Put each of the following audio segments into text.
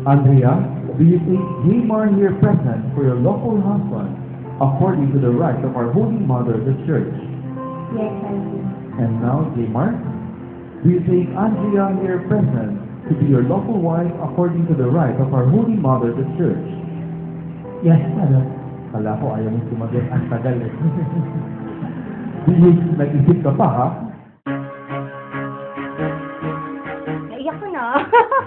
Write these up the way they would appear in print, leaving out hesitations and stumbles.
Andrea, do you take Jmar here present for your lawful husband according to the right of our Holy Mother, the Church? Yes, I do. And now, Jmar, do you take Andrea here present to be your lawful wife according to the right of our Holy Mother, the Church? Yes, Father. Kala ko ayaw mo sumagot, ang tagal eh. Nag-isip ka pa, ha? Naiyak ko na.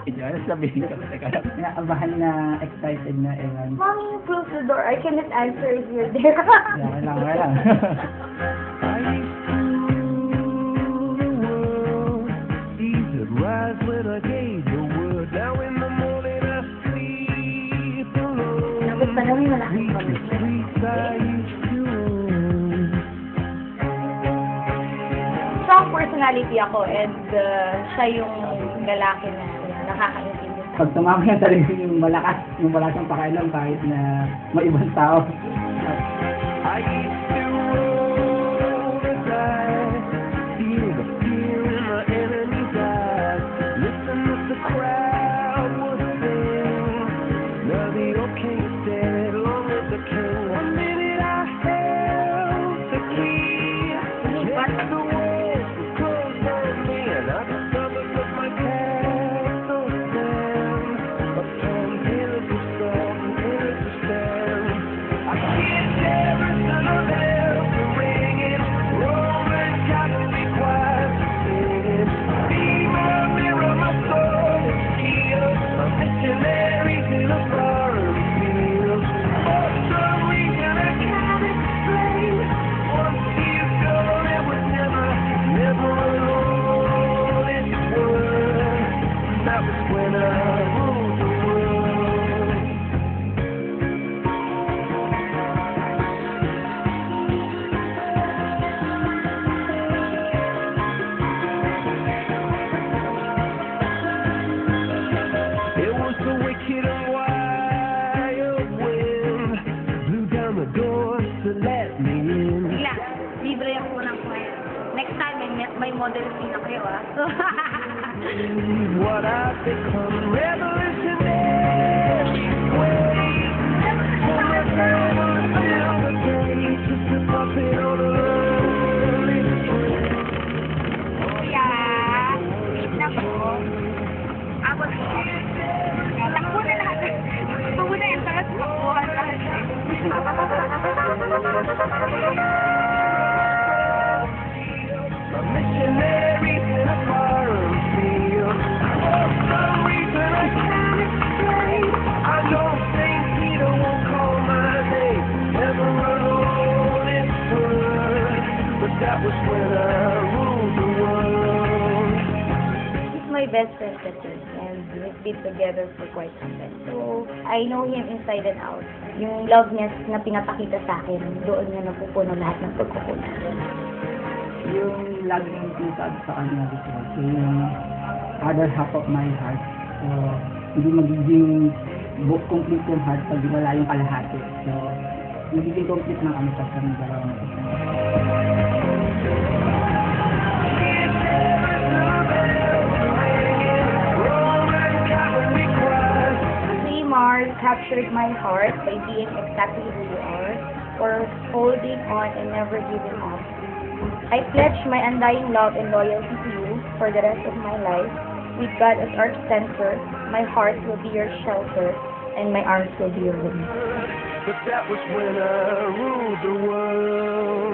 Ano sabihin ko? Teka, naabahan na, excited na, ewan. Mommy, close the door. I cannot answer if you're there. Wala lang, wala lang. Rise when I gave the word. Now in the morning I sleep alone. Dapat pa namin malaking The streets I used to own. Strong personality ako and siya yung lalaki na nakakaintindi. Pag tumama yan talaga yung malakas ang pakialam kahit na may ibang tao. I used to roll the dice, feel the fear in my enemy's eyes. Listen as the crowd was sing. Now the old king is dead, long live the king. One minute I held the key, next the walls were closed on me, and I discovered that my castle stands upon pillars of stone, pillars of stand. I hear Jerusalem bells ringing, Roman Catholic choirs singing. Be my mirror, my soul is healed. I'm missionaries in a foreign field. For some reason I can't explain. Once years ago, it was never alone in this world. That was when I ruled the world. It was the wicked and wild wind blew down the doors to let me in. Sila, libre ako ng kwento. Next time, may model fee na kayo, ah. What I've become, revolutionary ways. From the cradle till the grave, just a puppet on a lonely string. Kaya, wait na po. Ako takbo na lahat. Takbo na yan, tapos takbuhan lahat. A missionary in a foreign field. For some reason I can't explain. I know Saint Peter won't call my name. Never alone in this world. But that was when I ruled the world. He's my best friend kasi, and we've been together for quite some time. So, I know him inside and out. Yung love niya na pinapakita sa akin, doon niya napupuno lahat ng pagkukunan. Yung lagi yung sinasabi sa kanya dito, so yung other half of my heart. So, hindi magiging complete yung heart pag wala yung kalahati. So, magiging complete na kami sa kami dalawang magkasama. Mars captured my heart by being exactly who you are, for holding on and never giving up. I pledge my undying love and loyalty to you for the rest of my life. With God as our center, my heart will be your shelter, and my arms will be your wings. But that was when I ruled the world.